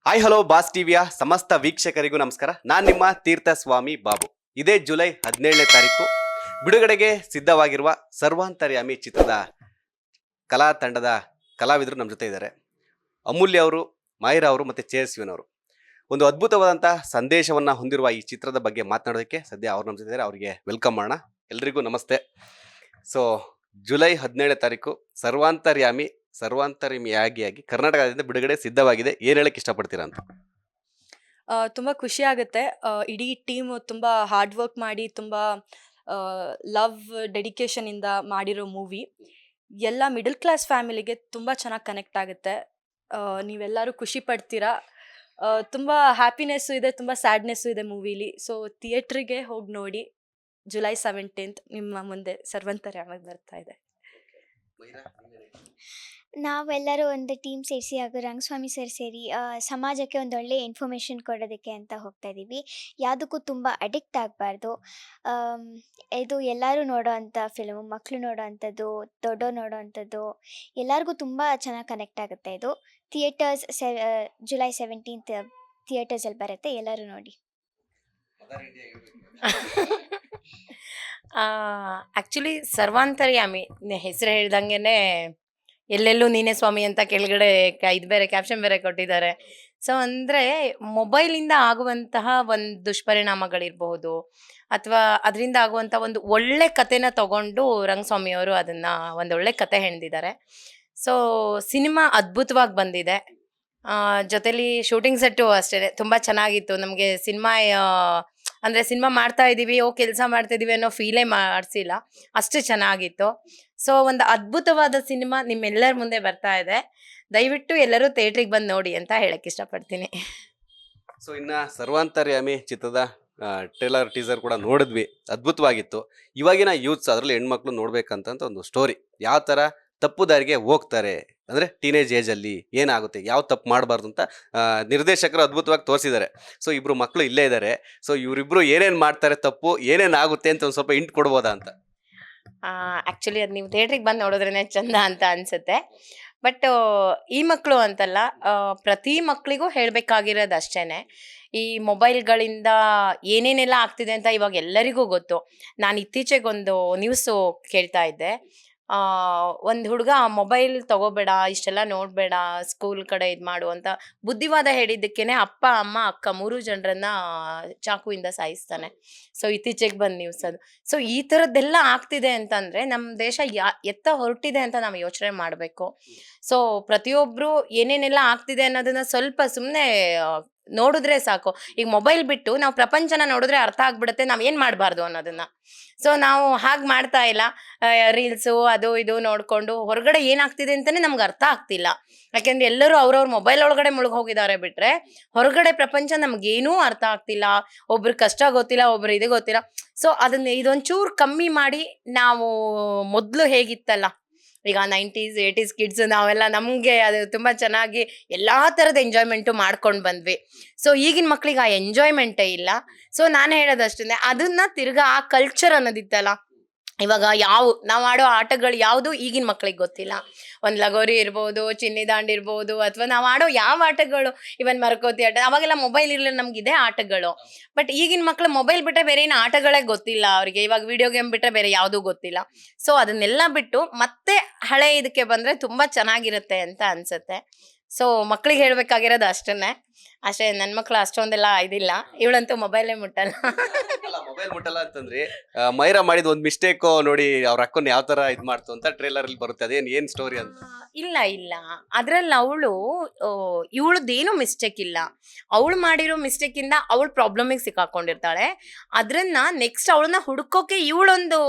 Hi hello boss ಟಿವಿಯ ಸಮಸ್ತ ವೀಕ್ಷಕರಿಗೂ ನಮಸ್ಕಾರ. ನಾನು ನಿಮ್ಮ ತೀರ್ಥಸ್ವಾಮಿ ಬಾಬು. ಇದೇ ಜುಲೈ 17ನೇ ತಾರೀಕು ಬಿಡುಗಡೆಗೆ ಸಿದ್ಧವಾಗಿರುವ ಸರ್ವಾಂತರ್ಯಾಮಿ ಚಿತ್ರದ ಕಲಾ ತಂಡದ ಕಲಾವಿದರು ನಮ್ಮ ಜೊತೆ ಇದ್ದಾರೆ. ಅಮೂಲ್ಯ ಅವರು, ಮಾಹಿರಾ ಅವರು ಮತ್ತು ಚೇರ್ಸ್ವಿನ್ ಅವರು. ಒಂದು ಅದ್ಭುತವಾದಂಥ ಸಂದೇಶವನ್ನು ಹೊಂದಿರುವ ಈ ಚಿತ್ರದ ಬಗ್ಗೆ ಮಾತನಾಡೋದಕ್ಕೆ ಸದ್ಯ ಅವ್ರು ನಮ್ಮ ಜೊತೆ ಇದ್ದಾರೆ. ಅವರಿಗೆ ವೆಲ್ಕಮ್ ಮಾಡೋಣ. ಎಲ್ರಿಗೂ ನಮಸ್ತೆ. ಸೊ ಜುಲೈ 17ನೇ ತಾರೀಕು ಸರ್ವಾಂತರ್ಯಾಮಿಯಾಗಿ ಕರ್ನಾಟಕದಿಂದ ಬಿಡುಗಡೆ ಸಿದ್ಧವಾಗಿದೆ. ಏನು ಹೇಳಕ್ಕೆ ಇಷ್ಟಪಡ್ತೀರಾ ಅಂತ? ತುಂಬ ಖುಷಿ ಆಗುತ್ತೆ. ಇಡೀ ಟೀಮ್ ತುಂಬ ಹಾರ್ಡ್ ವರ್ಕ್ ಮಾಡಿ ತುಂಬ ಲವ್ ಡೆಡಿಕೇಶನಿಂದ ಮಾಡಿರೋ ಮೂವಿ. ಎಲ್ಲ ಮಿಡಲ್ ಕ್ಲಾಸ್ ಫ್ಯಾಮಿಲಿಗೆ ತುಂಬ ಚೆನ್ನಾಗಿ ಕನೆಕ್ಟ್ ಆಗುತ್ತೆ. ನೀವೆಲ್ಲರೂ ಖುಷಿ ಪಡ್ತೀರಾ. ತುಂಬ ಹ್ಯಾಪಿನೆಸ್ಸು ಇದೆ, ತುಂಬ ಸ್ಯಾಡ್ನೆಸ್ಸು ಇದೆ ಮೂವಿಲಿ. ಸೊ ಥಿಯೇಟ್ರಿಗೆ ಹೋಗಿ ನೋಡಿ. ಜುಲೈ 17th ನಿಮ್ಮ ಮುಂದೆ ಸರ್ವಂತರ್ಯಾಮಿಯಾಗಿ ಬರ್ತಾ ಇದೆ. ನಾವೆಲ್ಲರೂ ಒಂದು ಟೀಮ್ ಸೇರಿಸಿ ಹಾಗೂ ರಂಗಸ್ವಾಮಿ ಸರ್ ಸೇರಿ ಸಮಾಜಕ್ಕೆ ಒಂದೊಳ್ಳೆ ಇನ್ಫಾರ್ಮೇಷನ್ ಕೊಡೋದಕ್ಕೆ ಅಂತ ಹೋಗ್ತಾ ಇದ್ದೀವಿ. ಯಾವುದಕ್ಕೂ ತುಂಬ ಅಡಿಕ್ಟ್ ಆಗಬಾರ್ದು. ಇದು ಎಲ್ಲರೂ ನೋಡೋ ಅಂಥ ಫಿಲ್ಮು, ಮಕ್ಕಳು ನೋಡೋ ಅಂಥದ್ದು, ದೊಡ್ಡೋರು ನೋಡೋ ಅಂಥದ್ದು, ಎಲ್ಲರಿಗೂ ತುಂಬ ಚೆನ್ನಾಗಿ ಕನೆಕ್ಟ್ ಆಗುತ್ತೆ. ಇದು ಥಿಯೇಟರ್ಸ್ ಜುಲೈ 17th ಥಿಯೇಟರ್ಸಲ್ಲಿ ಬರುತ್ತೆ, ಎಲ್ಲರೂ ನೋಡಿ. ಆ್ಯಕ್ಚುಲಿ ಸರ್ವಾಂತರ್ಯಾಮಿ ಹೆಸರು ಹೇಳ್ದಂಗೆ ಎಲ್ಲೆಲ್ಲೂ ನೀನೇ ಸ್ವಾಮಿ ಅಂತ ಕೆಳಗಡೆ ಇದು ಬೇರೆ ಕ್ಯಾಪ್ಷನ್ ಬೇರೆ ಕೊಟ್ಟಿದ್ದಾರೆ. ಸೊ ಅಂದರೆ ಮೊಬೈಲಿಂದ ಆಗುವಂತಹ ಒಂದು ದುಷ್ಪರಿಣಾಮಗಳಿರ್ಬಹುದು ಅಥವಾ ಅದರಿಂದ ಆಗುವಂಥ ಒಂದು ಒಳ್ಳೆ ಕಥೆನ ತಗೊಂಡು ರಂಗಸ್ವಾಮಿಯವರು ಅದನ್ನು ಒಂದೊಳ್ಳೆ ಕತೆ ಹೆಣೆದಿದ್ದಾರೆ. ಸೊ ಸಿನಿಮಾ ಅದ್ಭುತವಾಗಿ ಬಂದಿದೆ. ಜೊತೆಲಿ ಶೂಟಿಂಗ್ ಸೆಟ್ಟು ಅಷ್ಟೇ ತುಂಬ ಚೆನ್ನಾಗಿತ್ತು. ನಮಗೆ ಸಿನಿಮಾ ಅಂದರೆ ಸಿನಿಮಾ ಮಾಡ್ತಾ ಇದ್ದೀವಿ, ಕೆಲಸ ಮಾಡ್ತಾ ಇದ್ದೀವಿ ಅನ್ನೋ ಫೀಲೇ ಮಾಡಿಸಿಲ್ಲ, ಅಷ್ಟು ಚೆನ್ನಾಗಿತ್ತು. ಸೊ ಒಂದು ಅದ್ಭುತವಾದ ಸಿನಿಮಾ ನಿಮ್ಮೆಲ್ಲರ ಮುಂದೆ ಬರ್ತಾ ಇದೆ. ದಯವಿಟ್ಟು ಎಲ್ಲರೂ ಥಿಯೇಟ್ರಿಗೆ ಬಂದು ನೋಡಿ ಅಂತ ಹೇಳಕ್ಕೆ ಇಷ್ಟಪಡ್ತೀನಿ. ಸೊ ಇನ್ನು ಸರ್ವಾಂತರ್ಯಾಮಿ ಚಿತ್ರದ ಟ್ರೇಲರ್ ಟೀಸರ್ ಕೂಡ ನೋಡಿದ್ವಿ, ಅದ್ಭುತವಾಗಿತ್ತು. ಇವಾಗಿನ ಯೂತ್ಸ್, ಅದರಲ್ಲಿ ಹೆಣ್ಮಕ್ಳು ನೋಡ್ಬೇಕಂತ ಒಂದು ಸ್ಟೋರಿ, ಯಾವ ಥರ ತಪ್ಪು ದಾರಿಗೆ ಹೋಗ್ತಾರೆ, ಅಂದರೆ ಟೀನೇಜ್ ಏಜಲ್ಲಿ ಏನಾಗುತ್ತೆ, ಯಾವ ತಪ್ಪು ಮಾಡಬಾರ್ದು ಅಂತ ನಿರ್ದೇಶಕರು ಅದ್ಭುತವಾಗಿ ತೋರಿಸಿದ್ದಾರೆ. ಸೊ ಇಬ್ಬರು ಮಕ್ಕಳು ಇಲ್ಲೇ ಇದ್ದಾರೆ. ಸೊ ಇವರಿಬ್ಬರು ಏನೇನು ಮಾಡ್ತಾರೆ ತಪ್ಪು, ಏನೇನು ಆಗುತ್ತೆ ಅಂತ ಒಂದು ಸ್ವಲ್ಪ ಇಂಟ್ ಕೊಡ್ಬೋದಾ ಅಂತ? ಆ್ಯಕ್ಚುಲಿ ಅದು ನೀವು ಥಿಯೇಟ್ರಿಗೆ ಬಂದು ನೋಡಿದ್ರೇ ಚಂದ ಅಂತ ಅನಿಸುತ್ತೆ. ಬಟ್ ಈ ಮಕ್ಕಳು ಅಂತಲ್ಲ, ಪ್ರತಿ ಮಕ್ಕಳಿಗೂ ಹೇಳಬೇಕಾಗಿರೋದು ಅಷ್ಟೇ. ಈ ಮೊಬೈಲ್ಗಳಿಂದ ಏನೇನೆಲ್ಲ ಆಗ್ತಿದೆ ಅಂತ ಇವಾಗ ಎಲ್ಲರಿಗೂ ಗೊತ್ತು. ನಾನು ಇತ್ತೀಚೆಗೊಂದು ನ್ಯೂಸು ಕೇಳ್ತಾ ಇದ್ದೆ. ಒಂದು ಹುಡುಗ ಮೊಬೈಲ್ ತಗೋಬೇಡ, ಇಷ್ಟೆಲ್ಲ ನೋಡಬೇಡ, ಸ್ಕೂಲ್ ಕಡೆ ಇದು ಮಾಡು ಅಂತ ಬುದ್ಧಿವಾದ ಹೇಳಿದ್ದಕ್ಕೇನೆ ಅಪ್ಪ ಅಮ್ಮ ಅಕ್ಕ 3 ಜನರನ್ನ ಚಾಕುವಿಂದ ಸಾಯಿಸ್ತಾನೆ. ಸೊ ಇತ್ತೀಚೆಗೆ ಬಂದ ನ್ಯೂಸ್ ಅದು. ಸೊ ಈ ಥರದ್ದೆಲ್ಲ ಆಗ್ತಿದೆ ಅಂತಂದರೆ ನಮ್ಮ ದೇಶ ಎತ್ತ ಹೊರಟಿದೆ ಅಂತ ನಾವು ಯೋಚನೆ ಮಾಡಬೇಕು. ಸೊ ಪ್ರತಿಯೊಬ್ಬರು ಏನೇನೆಲ್ಲ ಆಗ್ತಿದೆ ಅನ್ನೋದನ್ನ ಸ್ವಲ್ಪ ಸುಮ್ಮನೆ ನೋಡಿದ್ರೆ ಸಾಕು. ಈಗ ಮೊಬೈಲ್ ಬಿಟ್ಟು ನಾವು ಪ್ರಪಂಚನ ನೋಡಿದ್ರೆ ಅರ್ಥ ಆಗ್ಬಿಡುತ್ತೆ ನಾವು ಏನು ಮಾಡಬಾರ್ದು ಅನ್ನೋದನ್ನ. ಸೊ ನಾವು ಹಾಗೆ ಮಾಡ್ತಾ ಇಲ್ಲ. ರೀಲ್ಸು ಅದು ಇದು ನೋಡಿಕೊಂಡು ಹೊರಗಡೆ ಏನಾಗ್ತಿದೆ ಅಂತಲೇ ನಮ್ಗೆ ಅರ್ಥ ಆಗ್ತಿಲ್ಲ. ಯಾಕೆಂದ್ರೆ ಎಲ್ಲರೂ ಅವ್ರವ್ರ ಮೊಬೈಲ್ ಒಳಗಡೆ ಮುಳುಗೋಗಿದ್ದಾರೆ ಬಿಟ್ರೆ ಹೊರಗಡೆ ಪ್ರಪಂಚ ನಮಗೇನೂ ಅರ್ಥ ಆಗ್ತಿಲ್ಲ. ಒಬ್ರು ಕಷ್ಟ ಗೊತ್ತಿಲ್ಲ, ಒಬ್ರು ಇದು ಗೊತ್ತಿಲ್ಲ. ಸೊ ಅದನ್ನ ಇದೊಂಚೂರು ಕಮ್ಮಿ ಮಾಡಿ, ನಾವು ಮೊದಲು ಹೇಗಿತ್ತಲ್ಲ, ಈಗ 90s 80s ಕಿಡ್ಸ್ ನಾವೆಲ್ಲ, ನಮಗೆ ಅದು ತುಂಬ ಚೆನ್ನಾಗಿ ಎಲ್ಲ ಥರದ ಎಂಜಾಯ್ಮೆಂಟು ಮಾಡ್ಕೊಂಡು ಬಂದ್ವಿ. ಸೊ ಈಗಿನ ಮಕ್ಳಿಗೆ ಆ ಎಂಜಾಯ್ಮೆಂಟೇ ಇಲ್ಲ. ಸೊ ನಾನು ಹೇಳೋದಷ್ಟೇ, ಅದನ್ನ ತಿರ್ಗಾ ಆ ಕಲ್ಚರ್ ಅನ್ನೋದಿತ್ತಲ್ಲ, ಇವಾಗ ನಾವು ಆಡೋ ಆಟಗಳು ಯಾವುದು ಈಗಿನ ಮಕ್ಳಿಗೆ ಗೊತ್ತಿಲ್ಲ. ಒಂದು ಲಗೋರಿ ಇರ್ಬೋದು, ಚಿನ್ನಿ ದಾಂಡು ಇರ್ಬೋದು, ಅಥವಾ ನಾವು ಆಡೋ ಯಾವ ಆಟಗಳು, ಇವನ್ ಮರಕೋತಿ ಆಟ, ಅವಾಗೆಲ್ಲ ಮೊಬೈಲ್ ಇರಲಿಲ್ಲ, ನಮಗಿದೆ ಆಟಗಳು. ಬಟ್ ಈಗಿನ ಮಕ್ಳು ಮೊಬೈಲ್ ಬಿಟ್ಟರೆ ಬೇರೆ ಏನು ಆಟಗಳೇ ಗೊತ್ತಿಲ್ಲ ಅವ್ರಿಗೆ. ಇವಾಗ ವಿಡಿಯೋ ಗೇಮ್ ಬಿಟ್ಟರೆ ಬೇರೆ ಯಾವುದೂ ಗೊತ್ತಿಲ್ಲ. ಸೊ ಅದನ್ನೆಲ್ಲ ಬಿಟ್ಟು ಮತ್ತೆ ಹಳೆ ಇದಕ್ಕೆ ಬಂದರೆ ತುಂಬ ಚೆನ್ನಾಗಿರುತ್ತೆ ಅಂತ ಅನಿಸುತ್ತೆ. ಸೊ ಮಕ್ಳಿಗೆ ಹೇಳಬೇಕಾಗಿರೋದು ಅಷ್ಟೇ. ನನ್ನ ಮಕ್ಳು ಅಷ್ಟೊಂದೆಲ್ಲ ಇದಿಲ್ಲ, ಇವಳಂತೂ ಮೊಬೈಲೇ ಮುಟ್ಟಲ್ಲ. ಮೊಬೈಲ್ ಮುಟ್ಟಲ್ಲ ಅಂತಂದ್ರೆ ಮೈರಾ ಮಾಡಿದ ಒಂದು ಮಿಸ್ಟೇಕ್ ನೋಡಿ ಅವ್ರ ಅಕ್ಕನ ಯಾವ ತರ ಇದು ಮಾಡ್ತು ಅಂತ ಟ್ರೇಲರ್ ಅಲ್ಲಿ ಬರುತ್ತೆ. ಅದೇನ್ ಸ್ಟೋರಿ ಅಂತ? ಇಲ್ಲ ಅದ್ರಲ್ಲಿ ಇವಳದೇನು ಮಿಸ್ಟೇಕ್ ಇಲ್ಲ. ಅವಳು ಮಾಡಿರೋ ಮಿಸ್ಟೇಕ್ ಇಂದ ಅವಳು ಪ್ರಾಬ್ಲಮಿಗೆ ಸಿಕ್ಕಾಕೊಂಡಿರ್ತಾಳೆ. ಅದ್ರನ್ನ ನೆಕ್ಸ್ಟ್ ಅವಳನ್ನ ಹುಡುಕೋಕೆ ಇವಳೊಂದು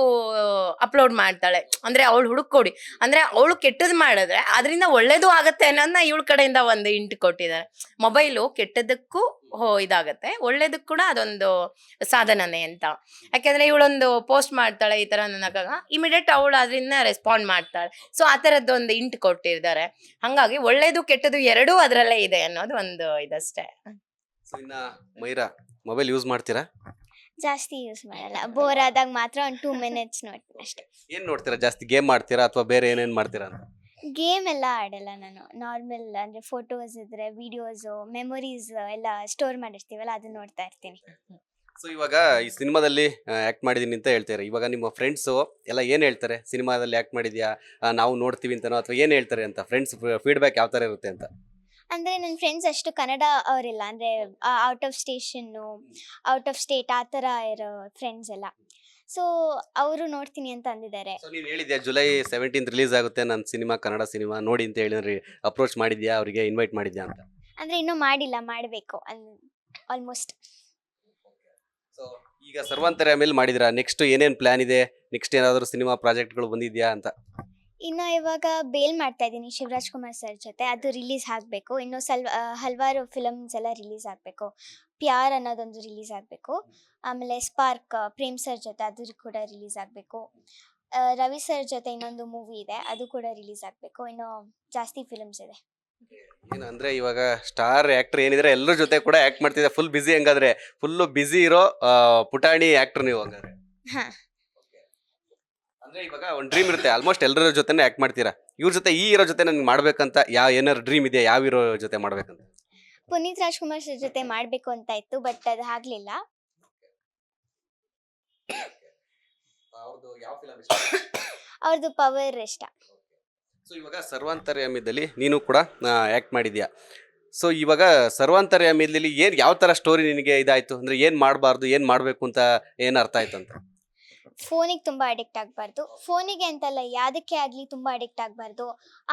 ಅಪ್ಲೋಡ್ ಮಾಡ್ತಾಳೆ. ಅಂದ್ರೆ ಅವಳು ಹುಡುಕೊಡಿ, ಅಂದ್ರೆ ಅವಳು ಕೆಟ್ಟದ್ ಮಾಡಿದ್ರೆ ಅದರಿಂದ ಒಳ್ಳೇದು ಆಗತ್ತೆ ಅನ್ನೋದನ್ನ ಇವಳ ಕಡೆಯಿಂದ ಒಂದು ಇಂಟ್ ಕೊಟ್ಟಿದ್ದಾರೆ. ಮೊಬೈಲು ಕೆಟ್ಟದಕ್ಕೂ ಇದಾಗತ್ತೆ, ಒಳ್ಳೇದಕ್ಕೆ ಕೂಡ ಅದೊಂದು ಸಾಧನನೇ ಅಂತ. ಯಾಕೆಂದ್ರೆ ಇವಳೊಂದು ಪೋಸ್ಟ್ ಮಾಡ್ತಾಳೆ ಈ ತರ ನನಗಾಗ, ಇಮಿಡಿಯೇಟ್ ಅವಳು ಅದರಿಂದ ರೆಸ್ಪಾಂಡ್ ಮಾಡ್ತಾಳೆ. ಸೊ ಆ ಥರದ್ದೊಂದು ಇಂಟ್ ಕೊಟ್ಟಿದ್ದಾರೆ. ಹಾಗಾಗಿ ಒಳ್ಳೇದು ಕೆಟ್ಟದು ಎರಡೂ ಅದರಲ್ಲೇ ಇದೆ ಅನ್ನೋದು ಒಂದು ಇದಷ್ಟೇ. ಇನ್ನ ಮೈರಾ ಮೊಬೈಲ್ ಯೂಸ್ ಮಾಡ್ತೀರಾ? ಜಾಸ್ತಿ ಯೂಸ್ ಮಾಡಲ್ಲ, ಬೋರ್ ಆದಾಗ ಮಾತ್ರ ಒಂದು 2 minutes ನೋಡ್ತೀನಿ ಅಷ್ಟೇ. ಏನ್ ನೋಡ್ತೀರಾ ಜಾಸ್ತಿ? ಗೇಮ್ ಮಾಡ್ತೀರಾ ಅಥವಾ ಬೇರೆ ಏನೇನ್ ಮಾಡ್ತೀರಾ ಅಂತ? ಗೇಮ್ ಎಲ್ಲ ಆಡಲ್ಲ ನಾನು. ನಾರ್ಮಲ್ ಅಂದರೆ ಫೋಟೋಸ್ ಇದ್ದರೆ ವೀಡಿಯೋಸು ಮೆಮೊರೀಸ್ ಎಲ್ಲ ಸ್ಟೋರ್ ಮಾಡಿರ್ತೀವಲ್ಲ ಅದನ್ನ ನೋಡ್ತಾ ಇರ್ತೀನಿ. ಸೊ ಇವಾಗ ಈ ಸಿನಿಮಾದಲ್ಲಿ ಆಕ್ಟ್ ಮಾಡಿದೀನಿ ಅಂತ ಹೇಳ್ತಾರೆ. ಇವಾಗ ನಿಮ್ಮ ಫ್ರೆಂಡ್ಸು ಎಲ್ಲ ಏನು ಹೇಳ್ತಾರೆ? ಸಿನಿಮಾದಲ್ಲಿ ಆಕ್ಟ್ ಮಾಡಿದ್ಯಾ, ನಾವು ನೋಡ್ತೀವಿ ಅಂತನೋ ಅಥವಾ ಏನು ಹೇಳ್ತಾರೆ ಅಂತ? ಫ್ರೆಂಡ್ಸ್ ಫೀಡ್ಬ್ಯಾಕ್ ಯಾವ ಥರ ಇರುತ್ತೆ ಅಂತ? ಅಂದರೆ ನನ್ನ ಫ್ರೆಂಡ್ಸ್ ಅಷ್ಟು ಕನ್ನಡ ಅವರಿಲ್ಲ, ಅಂದರೆ out of station, out of state ಆ ಥರ ಇರೋ ಫ್ರೆಂಡ್ಸ್ ಎಲ್ಲ. ಸೊ ಅವರು ನೋಡ್ತೀನಿ ಅಂತ ಅಂದಿದ್ದಾರೆ. ಸೊ ನೀನು ಹೇಳಿದ್ಯಾ ಜುಲೈ 17 ರಿಲೀಸ್ ಆಗುತ್ತೆ ನನ್ನ ಸಿನಿಮಾ, ಕನ್ನಡ ಸಿನಿಮಾ ನೋಡಿ ಅಂತ ಹೇಳಿದ್ರೆ ಅಪ್ರೋಚ್ ಮಾಡಿದ್ಯಾ, ಅವರಿಗೆ ಇನ್ವೈಟ್ ಮಾಡಿದ್ಯಾ ಅಂತ? ಅಂದರೆ ಇನ್ನೂ ಮಾಡಿಲ್ಲ, ಮಾಡಬೇಕು ಆಲ್ಮೋಸ್ಟ್. ಸೊ ಈಗ ಸರ್ವಾಂತರ್ಯ ಮೇಲೆ ಮಾಡಿದಿರಾ, ನೆಕ್ಸ್ಟ್ ಏನೇನು ಪ್ಲಾನ್ ಇದೆ? ನೆಕ್ಸ್ಟ್ ಏನಾದರೂ ಸಿನಿಮಾ ಪ್ರಾಜೆಕ್ಟ್ಗಳು ಬಂದಿದ್ಯಾ ಅಂತ? ಇನ್ನು ಇವಾಗ ಬೇಲ್ ಮಾಡ್ತಾ ಇದ್ದೀನಿ ಶಿವರಾಜ್ ಕುಮಾರ್ ಸರ್ ಜೊತೆ, ಅದು ರಿಲೀಸ್ ಆಗಬೇಕು. ಇನ್ನು ಹಲವಾರು ಫಿಲಮ್ಸ್ ಎಲ್ಲ ರಿಲೀಸ್ ಆಗಬೇಕು. ಪ್ಯಾರ್ ಅನ್ನೋದೊಂದು ರಿಲೀಸ್ ಆಗಬೇಕು. ಆಮೇಲೆ ಸ್ಪಾರ್ಕ್ ಪ್ರೇಮ್ ಸರ್ ಜೊತೆ ಅದು ಕೂಡ ರಿಲೀಸ್ ಆಗಬೇಕು. ರವಿ ಸರ್ ಜೊತೆ ಇನ್ನೊಂದು ಮೂವಿ ಇದೆ, ಅದು ಕೂಡ ರಿಲೀಸ್ ಆಗಬೇಕು. ಇನ್ನು ಜಾಸ್ತಿ ಫಿಲಮ್ಸ್ ಇದೆ. ಏನು ಅಂದ್ರೆ ಇವಾಗ ಸ್ಟಾರ್ ಆಕ್ಟರ್ ಏನಿದ್ರೆ ಎಲ್ಲರ ಜೊತೆ ಕೂಡ ಆಕ್ಟ್ ಮಾಡ್ತಿದ್ದೆ. ಫುಲ್ ಬಿಸಿ ಹಂಗಾದ್ರೆ, ಫುಲ್ಲು ಬಿಸಿ ಇರೋ ಪುಟಾಣಿ ಆಕ್ಟರ್ ನೀವು ಹಂಗಾದ್ರೆ. ಹಾಂ, ಅಂದ್ರೆ ಇವಾಗ ಒಂದು ಡ್ರೀಮ್ ಇರುತ್ತೆ, ಆಲ್ಮೋಸ್ಟ್ ಎಲ್ಲರ ಜೊತೆನೇ ಆಕ್ಟ್ ಮಾಡ್ತೀರಾ. ಇವ್ರ ಜೊತೆ ಈ ಹೀರೋ ಜೊತೆ ನನ್ಗೆ ಮಾಡ್ಬೇಕಂತ ಏನಾದ್ರು ಡ್ರೀಮ್ ಇದೆ? ಯಾವ ಹೀರೋ ಜೊತೆ ಮಾಡ್ಬೇಕಂತ? ಪುನೀತ್ ರಾಜ್ಕುಮಾರ್ ಸರ್ ಜೊತೆ ಮಾಡಬೇಕು ಅಂತ ಇತ್ತು, ಬಟ್ ಅದು ಆಗಲಿಲ್ಲ. ಅವ್ರದ್ದು ಪವರ್ ಇಷ್ಟ. ಸೊ ಇವಾಗ ಸರ್ವಾಂತರ್ಯಾಮಿದಲ್ಲಿ ನೀನು ಕೂಡ ಆಕ್ಟ್ ಮಾಡಿದ್ಯಾ. ಸೊ ಇವಾಗ ಸರ್ವಾಂತರ್ಯಾಮಿದಲ್ಲಿ ಏನು ಯಾವ ಥರ ಸ್ಟೋರಿ ನಿನಗೆ ಇದಾಯ್ತು? ಅಂದ್ರೆ ಏನು ಮಾಡಬಾರ್ದು, ಏನು ಮಾಡಬೇಕು ಅಂತ ಏನು ಅರ್ಥ ಆಯ್ತು ಅಂತ? ಫೋನಿಗೆ ತುಂಬ ಅಡಿಕ್ಟ್ ಆಗಬಾರ್ದು. ಫೋನಿಗೆ ಅಂತಲ್ಲ, ಯಾವುದಕ್ಕೆ ಆಗಲಿ ತುಂಬ ಅಡಿಕ್ಟ್ ಆಗಬಾರ್ದು.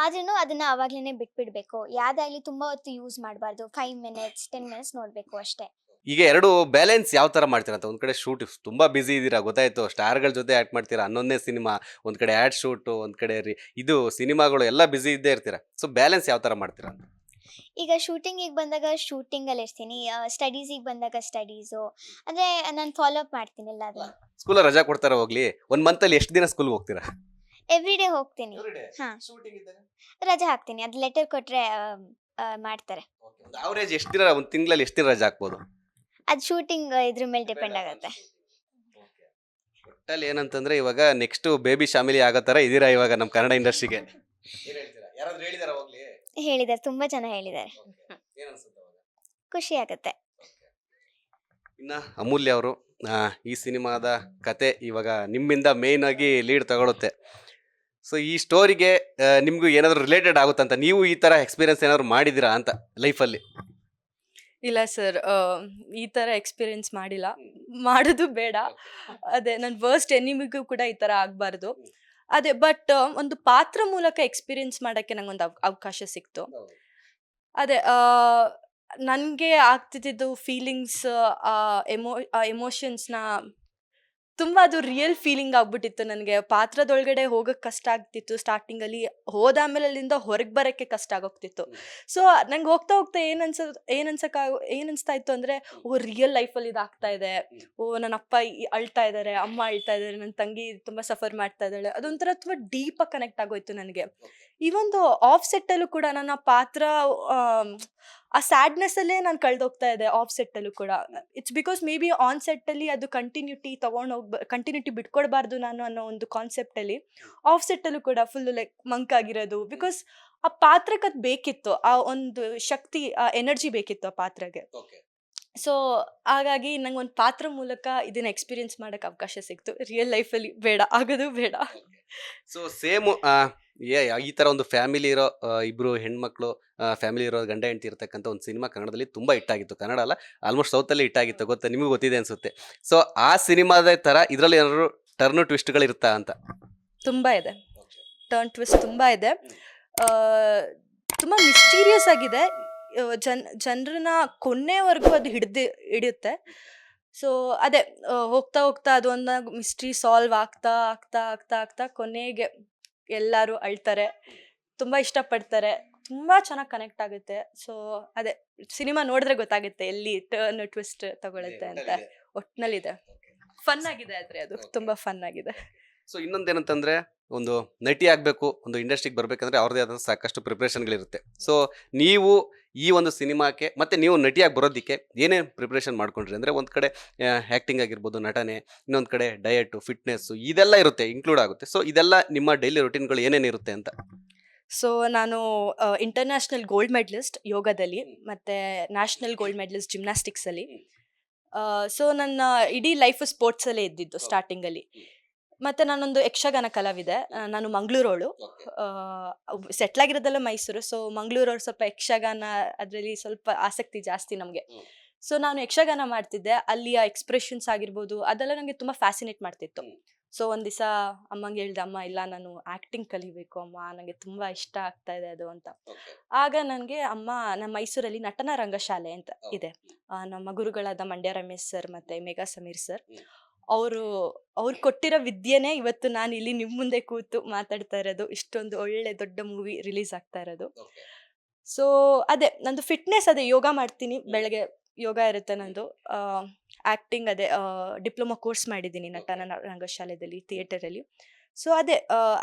ಆದ್ರೂ ಅದನ್ನು ಆವಾಗಲೇ ಬಿಟ್ಬಿಡಬೇಕು. ಯಾವುದಾಗಲಿ ತುಂಬ ಹೊತ್ತು ಯೂಸ್ ಮಾಡಬಾರ್ದು. 5 ಮಿನಿಟ್ಸ್ 10 ಮಿನಿಟ್ಸ್ ನೋಡಬೇಕು ಅಷ್ಟೇ. ಈಗ ಎರಡು ಬ್ಯಾಲೆನ್ಸ್ ಯಾವ ಥರ ಮಾಡ್ತೀರಾ ಅಂತ? ಒಂದು ಕಡೆ ಶೂಟ್ ತುಂಬ ಬ್ಯುಸಿ ಇದ್ದೀರಾ, ಗೊತ್ತಾಯ್ತು, ಸ್ಟಾರ್ಗಳ ಜೊತೆ ಆ್ಯಕ್ಟ್ ಮಾಡ್ತೀರಾ, 11ನೇ ಸಿನಿಮಾ, ಒಂದು ಕಡೆ ಆ್ಯಡ್ ಶೂಟು, ಒಂದು ಕಡೆ ಇದು ಸಿನಿಮಾಗಳು ಎಲ್ಲ ಬ್ಯುಸಿ ಇದ್ದೇ ಇರ್ತೀರಾ. ಸೊ ಬ್ಯಾಲೆನ್ಸ್ ಯಾವ ಥರ ಮಾಡ್ತೀರಾ ಅಂತ? ಈಗ ಶೂಟಿಂಗಿಗೆ ಬಂದಾಗ ಶೂಟಿಂಗಲ್ಲಿ ಇರ್ತೀನಿ, ಸ್ಟಡೀಸಿಗೆ ಬಂದಾಗ ಸ್ಟಡೀಸು. ಅಂದರೆ ನಾನು ಫಾಲೋ ಅಪ್ ಮಾಡ್ತೀನಿ ಎಲ್ಲ ಅದನ್ನು. ಸ್ಕೂಲ ರಜಾ ಕೊಡ್ತಾರ ಹೋಗ್ಲಿ, ಒಂದು ಮಂತಲ್ಲಿ ಎಷ್ಟು ದಿನ ಸ್ಕೂಲ್ಗೆ ಹೋಗ್ತೀರಾ? ಎವ್ರಿ ಡೇ ಹೋಗ್ತೀನಿ. ಹಾಂ, ರಜೆ ಹಾಕ್ತೀನಿ. ಅದು ಲೆಟರ್ ಕೊಟ್ಟರೆ ಮಾಡ್ತಾರೆ. ಒಂದು ಅವರೇಜ್ ಎಷ್ಟು ದಿನ, ಒಂದು ತಿಂಗಳಲ್ಲಿ ಎಷ್ಟು ದಿನ ರಜಾ ಹಾಕ್ಬೋದು? ಅದು ಶೂಟಿಂಗ್ ಇದ್ರ ಮೇಲೆ ಡಿಪೆಂಡ್ ಆಗುತ್ತೆ. ಒಟ್ಟಲ್ಲಿ ಏನಂತಂದ್ರೆ ಇವಾಗ ನೆಕ್ಸ್ಟ್ ಬೇಬಿ ಶಾಮಿಲಿ ಆಗೋ ಥರ ಇದೀರಾ ಇವಾಗ ನಮ್ಮ ಕನ್ನಡ ಇಂಡಸ್ಟ್ರಿಗೆ. ಯಾರಾದ್ರೂ ಹೇಳಿದಾರ ಹೋಗ್ಲಿ? ಹೇಳಿದ್ದಾರೆ, ತುಂಬ ಜನ ಹೇಳಿದ್ದಾರೆ. ಖುಷಿ ಆಗುತ್ತೆ. ಇನ್ನ ಅಮೂಲ್ಯ ಅವರು, ಈ ಸಿನಿಮಾದ ಕತೆ ಇವಾಗ ನಿಮ್ಮಿಂದ ಮೇಯ್ನ್ ಆಗಿ ಲೀಡ್ ತಗೊಳುತ್ತೆ. ಸೊ ಈ ಸ್ಟೋರಿಗೆ ನಿಮಗೂ ಏನಾದರೂ ರಿಲೇಟೆಡ್ ಆಗುತ್ತಂತ? ನೀವು ಈ ಥರ ಎಕ್ಸ್ಪೀರಿಯನ್ಸ್ ಏನಾದ್ರು ಮಾಡಿದ್ದೀರಾ ಅಂತ ಲೈಫಲ್ಲಿ? ಇಲ್ಲ ಸರ್, ಈ ಥರ ಎಕ್ಸ್ಪೀರಿಯನ್ಸ್ ಮಾಡಿಲ್ಲ, ಮಾಡೋದು ಬೇಡ. ಅದೇ ನನ್ನ ವರ್ಸ್ಟ್ ಎನಿಮಿಗೂ ಕೂಡ ಈ ಥರ ಆಗಬಾರ್ದು. ಅದೇ ಬಟ್ ಒಂದು ಪಾತ್ರ ಮೂಲಕ ಎಕ್ಸ್ಪೀರಿಯನ್ಸ್ ಮಾಡೋಕ್ಕೆ ನಂಗೊಂದು ಅವಕಾಶ ಸಿಕ್ತು. ಅದೇ ನನಗೆ ಆಗ್ತಿದ್ದು ಫೀಲಿಂಗ್ಸ್, ಎಮೋಷನ್ಸ್ನ ತುಂಬ ಅದು ರಿಯಲ್ ಫೀಲಿಂಗ್ ಆಗ್ಬಿಟ್ಟಿತ್ತು. ನನಗೆ ಪಾತ್ರದೊಳಗಡೆ ಹೋಗೋಕ್ಕೆ ಕಷ್ಟ ಆಗ್ತಿತ್ತು ಸ್ಟಾರ್ಟಿಂಗಲ್ಲಿ. ಹೋದಾದ್ಮೇಲೆ ಅಲ್ಲಿಂದ ಹೊರಗೆ ಬರೋಕ್ಕೆ ಕಷ್ಟ ಆಗೋಗ್ತಿತ್ತು. ಸೊ ನಂಗೆ ಹೋಗ್ತಾ ಹೋಗ್ತಾ ಏನು ಅನಿಸ್ತಾ ಇತ್ತು ಅಂದರೆ, ಓ ರಿಯಲ್ ಲೈಫಲ್ಲಿ ಇದಾಗ್ತಾ ಇದೆ, ಓ ನನ್ನ ಅಪ್ಪ ಅಳ್ತಾ ಇದ್ದಾರೆ, ಅಮ್ಮ ಅಳ್ತಾ ಇದ್ದಾರೆ, ನನ್ನ ತಂಗಿ ತುಂಬ ಸಫರ್ ಮಾಡ್ತಾ ಇದ್ದಾಳೆ. ಅದೊಂಥರ ತುಂಬ ಡೀಪಾಗಿ ಕನೆಕ್ಟ್ ಆಗೋಯ್ತು ನನಗೆ. ಈ ಒಂದು ಆಫ್ ಸೆಟ್ಟಲ್ಲೂ ಕೂಡ ನನ್ನ ಪಾತ್ರ ಆ ಸ್ಯಾಡ್ನೆಸ್ಸಲ್ಲೇ ನಾನು ಕಳೆದೋಗ್ತಾ ಇದೆ. ಆಫ್ ಸೆಟ್ಟಲ್ಲೂ ಕೂಡ it's because may be on ಸೆಟ್ಟಲ್ಲಿ ಅದು ಕಂಟಿನ್ಯೂಟಿ ಬಿಟ್ಕೊಡ್ಬಾರ್ದು ನಾನು ಅನ್ನೋ ಒಂದು ಕಾನ್ಸೆಪ್ಟಲ್ಲಿ ಆಫ್ ಸೆಟ್ಟಲ್ಲೂ ಕೂಡ ಫುಲ್ಲು ಲೈಕ್ ಮಂಕ್ ಆಗಿರೋದು. ಬಿಕಾಸ್ ಆ ಪಾತ್ರಕ್ಕೆ ಅದು ಬೇಕಿತ್ತು, ಆ ಒಂದು ಶಕ್ತಿ, ಆ ಎನರ್ಜಿ ಬೇಕಿತ್ತು ಆ ಪಾತ್ರಗೆ. ಸೊ ಹಾಗಾಗಿ ನಂಗೆ ಒಂದು ಪಾತ್ರ ಮೂಲಕ ಇದನ್ನ ಎಕ್ಸ್ಪೀರಿಯನ್ಸ್ ಮಾಡೋಕ್ಕೆ ಅವಕಾಶ ಸಿಕ್ತು. ರಿಯಲ್ ಲೈಫಲ್ಲಿ ಬೇಡ, ಆಗೋದು ಬೇಡ. ಸೊ ಸೇಮ್ ಈ ಥರ ಒಂದು ಫ್ಯಾಮಿಲಿ ಇರೋ ಇಬ್ಬರು ಹೆಣ್ಮಕ್ಳು, ಫ್ಯಾಮಿಲಿ ಇರೋ ಗಂಡ ಹೆಂಡತಿ ಇರ್ತಕ್ಕಂಥ ಒಂದು ಸಿನಿಮಾ ಕನ್ನಡದಲ್ಲಿ ತುಂಬ ಹಿಟ್ಟಾಗಿತ್ತು. ಕನ್ನಡ ಅಲ್ಲ, ಆಲ್ಮೋಸ್ಟ್ ಸೌತಲ್ಲಿ ಹಿಟ್ಟಾಗಿತ್ತು, ಗೊತ್ತಾ? ನಿಮಗೂ ಗೊತ್ತಿದೆ ಅನಿಸುತ್ತೆ. ಸೊ ಆ ಸಿನಿಮಾದ ಥರ ಇದರಲ್ಲಿ ಏನಾದ್ರು ಟರ್ನು ಟ್ವಿಸ್ಟ್ಗಳಿರುತ್ತಾ ಅಂತ? ತುಂಬ ಇದೆ, ಟರ್ನ್ ಟ್ವಿಸ್ಟ್ ತುಂಬ ಇದೆ. ತುಂಬ ಮಿಸ್ಟೀರಿಯಸ್ ಆಗಿದೆ. ಜನರನ್ನ ಕೊನೆವರೆಗೂ ಅದು ಹಿಡಿಯುತ್ತೆ. ಸೊ ಅದೇ ಹೋಗ್ತಾ ಹೋಗ್ತಾ ಅದೊಂದು ಮಿಸ್ಟ್ರಿ ಸಾಲ್ವ್ ಆಗ್ತಾ ಆಗ್ತಾ ಆಗ್ತಾ ಆಗ್ತಾ ಕೊನೆಗೆ ಎಲ್ಲರೂ ಅಳ್ತಾರೆ, ತುಂಬ ಇಷ್ಟಪಡ್ತಾರೆ, ತುಂಬ ಚೆನ್ನಾಗಿ ಕನೆಕ್ಟ್ ಆಗುತ್ತೆ. ಸೊ ಅದೇ ಸಿನಿಮಾ ನೋಡಿದ್ರೆ ಗೊತ್ತಾಗುತ್ತೆ ಎಲ್ಲಿ ಟರ್ನ್ ಟ್ವಿಸ್ಟ್ ತಗೊಳುತ್ತೆ ಅಂತ. ಒಟ್ಟಿನಲ್ಲಿದೆ, ಫನ್ ಆಗಿದೆ, ಆದರೆ ಅದು ತುಂಬ ಫನ್ ಆಗಿದೆ. ಸೊ ಇನ್ನೊಂದೇನಂತಂದರೆ, ಒಂದು ನಟಿ ಆಗಬೇಕು, ಒಂದು ಇಂಡಸ್ಟ್ರಿಗೆ ಬರಬೇಕಂದ್ರೆ ಅವ್ರದ್ದೇ ಆದ ಸಾಕಷ್ಟು ಪ್ರಿಪ್ರೇಷನ್ಗಳಿರುತ್ತೆ. ಸೊ ನೀವು ಈ ಒಂದು ಸಿನಿಮಾಕ್ಕೆ ಮತ್ತು ನೀವು ನಟಿಯಾಗಿ ಬರೋದಕ್ಕೆ ಏನೇನು ಪ್ರಿಪ್ರೇಷನ್ ಮಾಡ್ಕೊಂಡ್ರಿ? ಅಂದರೆ ಒಂದು ಕಡೆ ಆ್ಯಕ್ಟಿಂಗ್ ಆಗಿರ್ಬೋದು, ನಟನೆ, ಇನ್ನೊಂದು ಕಡೆ ಡಯಟು, ಫಿಟ್ನೆಸ್ಸು, ಇದೆಲ್ಲ ಇರುತ್ತೆ, ಇನ್ಕ್ಲೂಡ್ ಆಗುತ್ತೆ. ಸೊ ಇದೆಲ್ಲ ನಿಮ್ಮ ಡೈಲಿ ರೊಟೀನ್ಗಳು ಏನೇನಿರುತ್ತೆ ಅಂತ? ಸೊ ನಾನು ಇಂಟರ್ನ್ಯಾಷನಲ್ ಗೋಲ್ಡ್ ಮೆಡಲಿಸ್ಟ್ ಯೋಗದಲ್ಲಿ ಮತ್ತು ನ್ಯಾಷನಲ್ ಗೋಲ್ಡ್ ಮೆಡಲಿಸ್ಟ್ ಜಿಮ್ನಾಸ್ಟಿಕ್ಸಲ್ಲಿ. ಸೊ ನನ್ನ ಇಡೀ ಲೈಫು ಸ್ಪೋರ್ಟ್ಸಲ್ಲೇ ಇದ್ದಿದ್ದು ಸ್ಟಾರ್ಟಿಂಗಲ್ಲಿ. ಮತ್ತು ನಾನೊಂದು ಯಕ್ಷಗಾನ ಕಲಾವಿದೆ. ನಾನು ಮಂಗಳೂರವಳು. ಸೆಟ್ಲಾಗಿರೋದೆಲ್ಲ ಮೈಸೂರು. ಸೊ ಮಂಗಳೂರವ್ರು ಸ್ವಲ್ಪ ಯಕ್ಷಗಾನ ಅದರಲ್ಲಿ ಸ್ವಲ್ಪ ಆಸಕ್ತಿ ಜಾಸ್ತಿ ನಮಗೆ. ಸೊ ನಾನು ಯಕ್ಷಗಾನ ಮಾಡ್ತಿದ್ದೆ. ಅಲ್ಲಿಯ ಎಕ್ಸ್ಪ್ರೆಷನ್ಸ್ ಆಗಿರ್ಬೋದು ಅದೆಲ್ಲ ನನಗೆ ತುಂಬ ಫ್ಯಾಸಿನೇಟ್ ಮಾಡ್ತಿತ್ತು. ಸೊ ಒಂದು ದಿವಸ ಅಮ್ಮಂಗೆ ಹೇಳ್ದೆ, ಅಮ್ಮ ಇಲ್ಲ ನಾನು ಆ್ಯಕ್ಟಿಂಗ್ ಕಲಿಬೇಕು ಅಮ್ಮ, ನನಗೆ ತುಂಬ ಇಷ್ಟ ಆಗ್ತಾ ಇದೆ ಅದು ಅಂತ. ಆಗ ನನಗೆ ಅಮ್ಮ ನಮ್ಮ ಮೈಸೂರಲ್ಲಿ ನಟನ ರಂಗಶಾಲೆ ಅಂತ ಇದೆ. ನಮ್ಮ ಗುರುಗಳಾದ ಮಂಡ್ಯ ರಮೇಶ್ ಸರ್ ಮತ್ತು ಮೇಘಾ ಸಮೀರ್ ಸರ್ ಅವ್ರು ಕೊಟ್ಟಿರೋ ವಿದ್ಯೆನೇ ಇವತ್ತು ನಾನು ಇಲ್ಲಿ ನಿಮ್ಮ ಮುಂದೆ ಕೂತು ಮಾತಾಡ್ತಾ ಇರೋದು, ಇಷ್ಟೊಂದು ಒಳ್ಳೆ ದೊಡ್ಡ ಮೂವಿ ರಿಲೀಸ್ ಆಗ್ತಾ ಇರೋದು. ಸೊ ಅದೇ ನಂದು ಫಿಟ್ನೆಸ್, ಅದೇ ಯೋಗ ಮಾಡ್ತೀನಿ, ಬೆಳಗ್ಗೆ ಯೋಗ ಇರುತ್ತೆ ನಂದು. ಆ್ಯಕ್ಟಿಂಗ್ ಅದೇ ಡಿಪ್ಲೊಮಾ ಕೋರ್ಸ್ ಮಾಡಿದ್ದೀನಿ ನಟನ ರಂಗಶಾಲೆಯಲ್ಲಿ, ಥಿಯೇಟರಲ್ಲಿ. ಸೊ ಅದೇ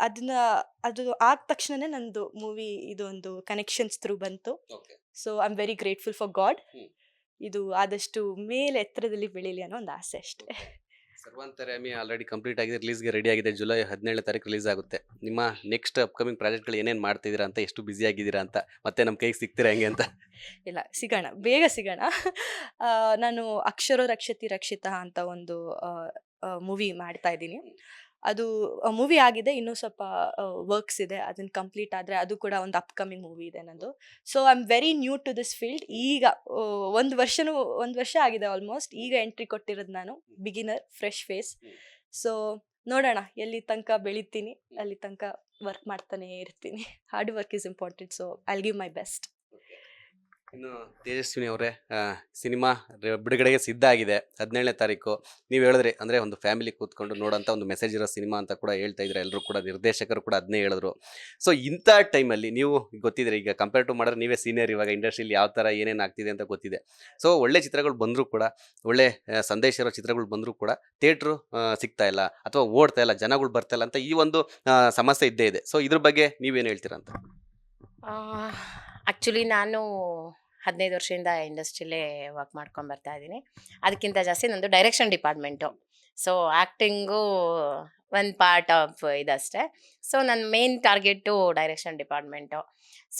ಅದು ಆದ ತಕ್ಷಣನೇ ನಂದು ಮೂವಿ ಇದೊಂದು ಕನೆಕ್ಷನ್ಸ್ ಥ್ರೂ ಬಂತು. So I am very grateful for god. ಇದು ಆದಷ್ಟು ಮೇಲೆ ಎತ್ತರದಲ್ಲಿ ಬೆಳೀಲಿ ಅನ್ನೋ ಒಂದು ಆಸೆ ಅಷ್ಟೇ. ಸರ್ವಾಂತರ್ಯಾಮಿ ಆಲ್ರೆಡಿ ಕಂಪ್ಲೀಟ್ ಆಗಿದೆ, ರಿಲೀಸ್ಗೆ ರೆಡಿ ಆಗಿದೆ. ಜುಲೈ 17ನೇ ತಾರೀಕು ರಿಲೀಸ್ ಆಗುತ್ತೆ. ನಿಮ್ಮ ನೆಕ್ಸ್ಟ್ ಅಪ್ಕಮಿಂಗ್ ಪ್ರಾಜೆಕ್ಟ್ಗಳು ಏನೇನು ಮಾಡ್ತಿದ್ದೀರಾ ಅಂತ, ಎಷ್ಟು ಬ್ಯುಸಿ ಆಗಿದ್ದೀರಾ ಅಂತ, ಮತ್ತೆ ನಮ್ಮ ಕೈಗೆ ಸಿಗ್ತೀರಾ ಹೆಂಗೆ ಅಂತ? ಇಲ್ಲ, ಸಿಗೋಣ, ಬೇಗ ಸಿಗೋಣ. ನಾನು ಅಕ್ಷರೋ ರಕ್ಷತಿ ರಕ್ಷಿತ ಅಂತ ಒಂದು ಮೂವಿ ಮಾಡ್ತಾ ಇದ್ದೀನಿ. ಅದು ಮೂವಿ ಆಗಿದೆ, ಇನ್ನೂ ಸ್ವಲ್ಪ ವರ್ಕ್ಸ್ ಇದೆ. ಅದನ್ನು ಕಂಪ್ಲೀಟ್ ಆದರೆ ಅದು ಕೂಡ ಒಂದು ಅಪ್ಕಮಿಂಗ್ ಮೂವಿ ಇದೆ ನಂದು. So I am very new to this field. ಈಗ ಒಂದು ವರ್ಷ ಆಗಿದೆ ಆಲ್ಮೋಸ್ಟ್. ಈಗ ಎಂಟ್ರಿ ಕೊಟ್ಟಿರೋದು ನಾನು, ಬಿಗಿನರ್, ಫ್ರೆಶ್ ಫೇಸ್. ಸೊ ನೋಡೋಣ ಎಲ್ಲಿ ತನಕ ಬೆಳಿತೀನಿ, ಅಲ್ಲಿ ತನಕ ವರ್ಕ್ ಮಾಡ್ತಾನೆ ಇರ್ತೀನಿ. Hard work is important. So I will give my best. ಇನ್ನು ತೇಜಸ್ವಿನಿ ಅವರೇ, ಸಿನಿಮಾ ಬಿಡುಗಡೆಗೆ ಸಿದ್ಧ ಆಗಿದೆ 17ನೇ ತಾರೀಕು. ನೀವು ಹೇಳಿದ್ರಿ ಅಂದರೆ ಒಂದು ಫ್ಯಾಮಿಲಿ ಕೂತ್ಕೊಂಡು ನೋಡೋಂಥ ಒಂದು ಮೆಸೇಜ್ ಇರೋ ಸಿನಿಮಾ ಅಂತ ಕೂಡ ಹೇಳ್ತಾ ಇದ್ದಾರೆ. ಎಲ್ಲರೂ ಕೂಡ, ನಿರ್ದೇಶಕರು ಕೂಡ ಅದನ್ನೇ ಹೇಳಿದ್ರು. ಸೊ ಇಂಥ ಟೈಮಲ್ಲಿ ನೀವು ಗೊತ್ತಿದ್ರೆ, ಈಗ ಕಂಪೇರ್ ಟು ಮಾಡಿದ್ರೆ ನೀವೇ ಸೀನಿಯರ್, ಇವಾಗ ಇಂಡಸ್ಟ್ರಿಯಲ್ಲಿ ಯಾವ ಥರ ಏನೇನು ಆಗ್ತಿದೆ ಅಂತ ಗೊತ್ತಿದೆ. ಸೊ ಒಳ್ಳೆ ಚಿತ್ರಗಳು ಬಂದರೂ ಕೂಡ, ಒಳ್ಳೆ ಸಂದೇಶ ಇರೋ ಚಿತ್ರಗಳು ಬಂದರೂ ಕೂಡ ಥಿಯೇಟ್ರು ಸಿಗ್ತಾ ಇಲ್ಲ ಅಥವಾ ಓಡ್ತಾ ಇಲ್ಲ, ಜನಗಳು ಬರ್ತಾ ಇಲ್ಲ ಅಂತ ಈ ಒಂದು ಸಮಸ್ಯೆ ಇದ್ದೇ ಇದೆ. ಸೊ ಇದ್ರ ಬಗ್ಗೆ ನೀವೇನು ಹೇಳ್ತೀರಾ ಅಂತ? ಆ್ಯಕ್ಚುಲಿ ನಾನು 15 ವರ್ಷದಿಂದ ಇಂಡಸ್ಟ್ರಿಲೇ ವರ್ಕ್ ಮಾಡ್ಕೊಂಡು ಬರ್ತಾ ಇದ್ದೀನಿ. ಅದಕ್ಕಿಂತ ಜಾಸ್ತಿ ನಂದು ಡೈರೆಕ್ಷನ್ ಡಿಪಾರ್ಟ್ಮೆಂಟು. ಸೊ ಆ್ಯಕ್ಟಿಂಗು ಒಂದು ಪಾರ್ಟ್ ಆಫ್ ಇದಷ್ಟೇ. ಸೊ ನನ್ನ main target direction department.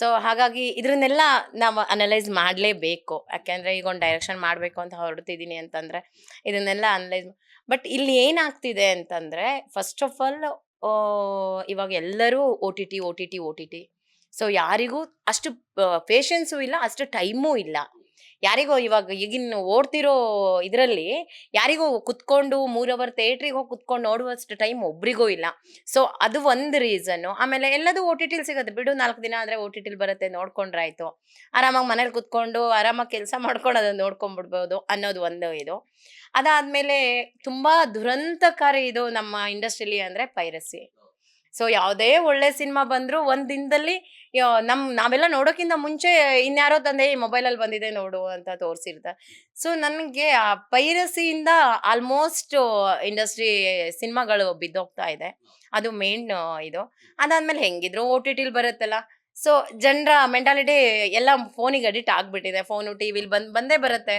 So ಹಾಗಾಗಿ ಇದನ್ನೆಲ್ಲ ನಾವು ಅನಲೈಸ್ ಮಾಡಲೇಬೇಕು. ಯಾಕೆಂದರೆ ಈಗ ಒಂದು ಡೈರೆಕ್ಷನ್ ಮಾಡಬೇಕು ಅಂತ ಹೊರಡ್ತಿದ್ದೀನಿ ಅಂತಂದರೆ ಇದನ್ನೆಲ್ಲ ಅನಲೈಸ್. ಬಟ್ ಇಲ್ಲಿ ಏನಾಗ್ತಿದೆ ಅಂತಂದರೆ, ಫಸ್ಟ್ ಆಫ್ ಆಲ್ ಇವಾಗ ಎಲ್ಲರೂ ಓ ಟಿ ಟಿ. ಸೊ ಯಾರಿಗೂ ಅಷ್ಟು ಪೇಷನ್ಸು ಇಲ್ಲ, ಅಷ್ಟು ಟೈಮೂ ಇಲ್ಲ. ಯಾರಿಗೋ ಇವಾಗ ಈಗಿನ ಓಡ್ತಿರೋ ಇದರಲ್ಲಿ ಯಾರಿಗೂ ಕುತ್ಕೊಂಡು 3 ಅವರ್ ಥಿಯೇಟ್ರಿಗೆ ಹೋಗಿ ಕುತ್ಕೊಂಡು ನೋಡುವಷ್ಟು ಟೈಮ್ ಒಬ್ರಿಗೂ ಇಲ್ಲ. ಸೊ ಅದು ಒಂದು ರೀಸನ್ನು. ಆಮೇಲೆ ಎಲ್ಲದೂ ಓ ಟಿ ಟಿಲಿ ಸಿಗುತ್ತೆ ಬಿಡು, 4 ದಿನ ಆದರೆ ಓ ಟಿ ಟಿಲಿ ಬರುತ್ತೆ, ನೋಡ್ಕೊಂಡ್ರಾಯ್ತು, ಆರಾಮಾಗಿ ಮನೇಲಿ ಕುತ್ಕೊಂಡು ಆರಾಮಾಗಿ ಕೆಲಸ ಮಾಡ್ಕೊಂಡು ಅದನ್ನು ನೋಡ್ಕೊಂಡ್ಬಿಡ್ಬೋದು ಅನ್ನೋದು ಒಂದು ಇದು. ಅದಾದಮೇಲೆ ತುಂಬ ದುರಂತಕಾರಿ ಇದು ನಮ್ಮ ಇಂಡಸ್ಟ್ರಿಲಿ ಅಂದರೆ ಪೈರಸಿ. ಸೊ ಯಾವುದೇ ಒಳ್ಳೆ ಸಿನಿಮಾ ಬಂದರೂ ಒಂದು ದಿನದಲ್ಲಿ ನಾವೆಲ್ಲ ನೋಡೋಕ್ಕಿಂತ ಮುಂಚೆ ಇನ್ಯಾರೋ ತಂದೆ ಈ ಮೊಬೈಲಲ್ಲಿ ಬಂದಿದೆ ನೋಡು ಅಂತ ತೋರಿಸಿರ್ತಾರೆ. ಸೊ ನನಗೆ ಆ ಪೈರಸಿಯಿಂದ ಆಲ್ಮೋಸ್ಟ್ ಇಂಡಸ್ಟ್ರಿ ಸಿನಿಮಾಗಳು ಬಿದ್ದೋಗ್ತಾ ಇದೆ. ಅದು ಮೇನ್ ಇದು. ಅದಾದಮೇಲೆ ಹೆಂಗಿದ್ರು ಓ ಟಿ ಟಿಲಿ ಬರುತ್ತಲ್ಲ. ಸೊ ಜನರ ಮೆಂಟಾಲಿಟಿ ಎಲ್ಲ ಫೋನಿಗೆ ಅಡಿಕ್ಟ್ ಆಗಿಬಿಟ್ಟಿದೆ. ಫೋನು ಟಿ ವಿಲಿ ಬಂದೇ ಬರುತ್ತೆ.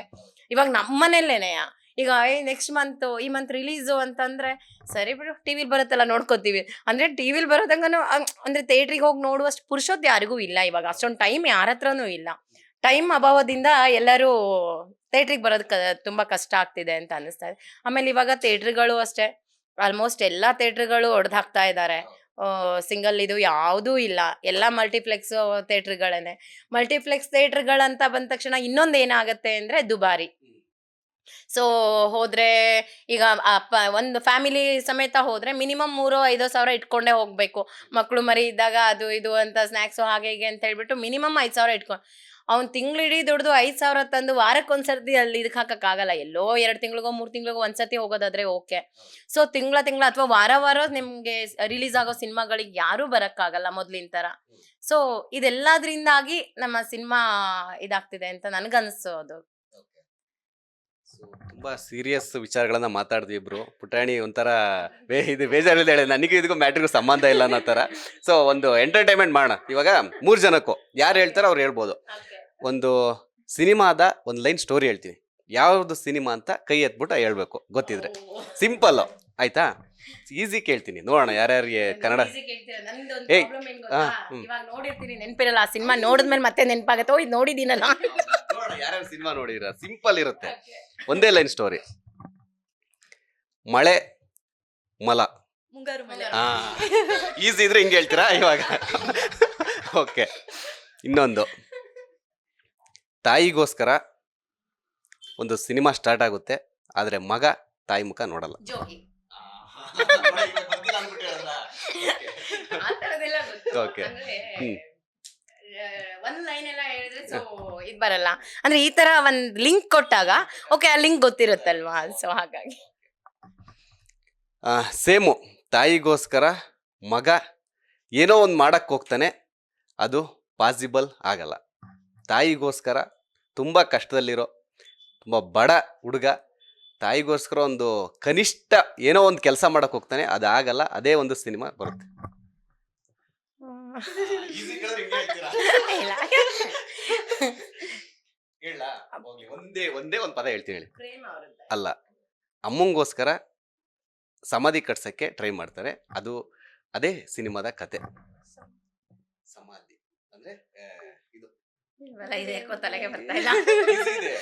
ಇವಾಗ ನಮ್ಮ ಮನೇಲೇನೆ ಈಗ ನೆಕ್ಸ್ಟ್ ಈ ಮಂತ್ ರಿಲೀಸು ಅಂತಂದರೆ ಸರಿ ಬಿಡು ಟಿ ವಿಲಿ ಬರುತ್ತಲ್ಲ ನೋಡ್ಕೋತೀವಿ ಅಂದರೆ ಟಿ ವಿಲಿ ಬರೋದಂಗನೂ ಅಂದರೆ ಥಿಯೇಟ್ರಿಗೆ ಹೋಗಿ ನೋಡುವಷ್ಟು ಪುರುಷೋತ್ತು ಯಾರಿಗೂ ಇಲ್ಲ ಇವಾಗ. ಅಷ್ಟೊಂದು ಟೈಮ್ ಯಾರ ಹತ್ರನೂ ಇಲ್ಲ. ಟೈಮ್ ಅಭಾವದಿಂದ ಎಲ್ಲರೂ ಥಿಯೇಟ್ರಿಗೆ ಬರೋದಕ್ಕೆ ತುಂಬ ಕಷ್ಟ ಆಗ್ತಿದೆ ಅಂತ ಅನ್ನಿಸ್ತಾ ಇದೆ. ಆಮೇಲೆ ಇವಾಗ ಥಿಯೇಟ್ರ್ಗಳು ಅಷ್ಟೇ, ಆಲ್ಮೋಸ್ಟ್ ಎಲ್ಲ ಥಿಯೇಟ್ರ್ಗಳು ಒಡೆದಾಕ್ತಾ ಇದ್ದಾರೆ. ಸಿಂಗಲ್ ಇದು ಯಾವುದೂ ಇಲ್ಲ, ಎಲ್ಲ ಮಲ್ಟಿಪ್ಲೆಕ್ಸ್ ಥಿಯೇಟ್ರ್ಗಳೇ. ಮಲ್ಟಿಪ್ಲೆಕ್ಸ್ ಥಿಯೇಟ್ರ್ಗಳಂತ ಬಂದ ತಕ್ಷಣ ಇನ್ನೊಂದು ಏನಾಗುತ್ತೆ ಅಂದರೆ ದುಬಾರಿ. ಸೊ ಹೋದರೆ ಈಗ ಒಂದು ಫ್ಯಾಮಿಲಿ ಸಮೇತ ಹೋದರೆ ಮಿನಿಮಮ್ 3,000-5,000 ಸಾವಿರ ಇಟ್ಕೊಂಡೇ ಹೋಗಬೇಕು. ಮಕ್ಕಳು ಮರಿ ಇದ್ದಾಗ ಅದು ಇದು ಅಂತ ಸ್ನ್ಯಾಕ್ಸು ಹಾಗೆ ಹೀಗೆ ಅಂತ ಹೇಳ್ಬಿಟ್ಟು ಮಿನಿಮಮ್ 5,000 ಇಟ್ಕೊಂಡು ಅವ್ನು ತಿಂಗಳಿಡೀ ದುಡ್ದು 5,000 ತಂದು ವಾರಕ್ಕೊಂದ್ಸರ್ತಿ ಅಲ್ಲಿ ಇದಕ್ಕೆ ಹಾಕೋಕ್ಕಾಗಲ್ಲ. ಎಲ್ಲೋ 2 ತಿಂಗಳಿಗೋ 3 ತಿಂಗಳಿಗೋ ಒಂದ್ಸತಿ ಹೋಗೋದಾದ್ರೆ ಓಕೆ. ಸೊ ತಿಂಗಳ ಅಥವಾ ವಾರ ನಿಮಗೆ ರಿಲೀಸ್ ಆಗೋ ಸಿನಿಮಾಗಳಿಗೆ ಯಾರೂ ಬರೋಕ್ಕಾಗಲ್ಲ ಮೊದಲಿನ ಥರ. ಸೊ ಇದೆಲ್ಲದ್ರಿಂದಾಗಿ ನಮ್ಮ ಸಿನಿಮಾ ಇದಾಗ್ತಿದೆ ಅಂತ ನನಗನ್ನಿಸೋದು. ತುಂಬ ಸೀರಿಯಸ್ ವಿಚಾರಗಳನ್ನ ಮಾತಾಡಿದ್ವಿ ಇಬ್ರು. ಪುಟಾಣಿ ಒಂಥರ ಇದು ಬೇಜಾರಿಲ್ಲದೆ ಹೇಳಿ ನನಗೂ ಇದಕ್ಕೂ ಮ್ಯಾಟ್ರಿಗೂ ಸಂಬಂಧ ಇಲ್ಲ ಅನ್ನೋ ಥರ. ಸೊ ಒಂದು ಎಂಟರ್ಟೈನ್ಮೆಂಟ್ ಮಾಡೋಣ. ಇವಾಗ 3 ಜನಕ್ಕೂ ಯಾರು ಹೇಳ್ತಾರೋ ಅವ್ರು ಹೇಳ್ಬೋದು. ಒಂದು ಸಿನಿಮಾದ ಒಂದು ಲೈನ್ ಸ್ಟೋರಿ ಹೇಳ್ತೀನಿ, ಯಾವ್ದು ಸಿನಿಮಾ ಅಂತ ಕೈ ಎತ್ಬಿಟ್ಟು ಹೇಳ್ಬೇಕು ಗೊತ್ತಿದ್ರೆ. ಸಿಂಪಲ್ಲು, ಆಯ್ತಾ? ಈಸಿ ಕೇಳ್ತೀನಿ, ನೋಡೋಣ ಯಾರ್ಯಾರಿಗೆ ಕನ್ನಡ. ಏಯ್, ಹ್ಮ್. ಇವಾಗ ನೋಡಿರ್ತೀನಿ, ನೆನಪಿರಲ್ಲ. ಆ ಸಿನಿಮಾ ನೋಡಿದ್ಮೇಲೆ ಮತ್ತೆ ನೆನಪಾಗತ್ತೆ, ಓ ಇದು ನೋಡಿದ್ದೀನಲ್ಲ. ನೋಡೋಣ ಯಾರ್ಯಾರು ಸಿನಿಮಾ ನೋಡಿರ. ಸಿಂಪಲ್ ಇರುತ್ತೆ, ಒಂದೇ ಲೈನ್ ಸ್ಟೋರಿ. ಮಳೆ ಮಲ. ಮುಂಗಾರು ಮಳೆ. ಈಸಿ ಇದ್ರೆ ಹಿಂಗೆ ಹೇಳ್ತೀರಾ ಇವಾಗ? ಓಕೆ. ಇನ್ನೊಂದು, ತಾಯಿಗೋಸ್ಕರ ಒಂದು ಸಿನಿಮಾ ಸ್ಟಾರ್ಟ್ ಆಗುತ್ತೆ, ಆದರೆ ಮಗ ತಾಯಿ ಮುಖ ನೋಡಲ್ಲ. ಜೋಗಿ. ಓಕೆ. ಒಂದ್ ಲೈನ್ ಎಲ್ಲ ಹೇಳಿದ್ರೆ ಸೊ ಇದ್ ಬರಲ್ಲ. ಅಂದ್ರೆ ಈ ತರ ಒಂದ್ ಲಿಂಕ್ ಕೊಟ್ಟಾಗ ಓಕೆ, ಆ ಲಿಂಕ್ ಗೊತ್ತಿರುತ್ತಲ್ವಾ, ಸೊ ಹಾಗಾಗಿ. ಸೇಮು, ತಾಯಿಗೋಸ್ಕರ ಮಗ ಏನೋ ಒಂದು ಮಾಡಕ್ಕೆ ಹೋಗ್ತಾನೆ, ಅದು ಪಾಸಿಬಲ್ ಆಗಲ್ಲ. ತಾಯಿಗೋಸ್ಕರ ತುಂಬ ಕಷ್ಟದಲ್ಲಿರೋ ತುಂಬ ಬಡ ಹುಡುಗ ತಾಯಿಗೋಸ್ಕರ ಒಂದು ಕನಿಷ್ಠ ಏನೋ ಒಂದು ಕೆಲಸ ಮಾಡಕ್ಕೆ ಹೋಗ್ತಾನೆ, ಅದಾಗಲ್ಲ. ಅದೇ ಒಂದು ಸಿನಿಮಾ ಬರುತ್ತೆ. ಒಂದೇ ಒಂದು ಪದ ಹೇಳ್ತೀನಿ ಹೇಳಿ. ಅಲ್ಲ, ಅಮ್ಮಂಗೋಸ್ಕರ ಸಮಾಧಿ ಕಟ್ಸಕ್ಕೆ ಟ್ರೈ ಮಾಡ್ತಾರೆ, ಅದು ಅದೇ ಸಿನಿಮಾದ ಕತೆ. ಸಮಾಧಿ ಅಂದ್ರೆ ಇದು ತಲೆಗೆ ಬರ್ತಾ ಇಲ್ಲ. easy ಇದೆ.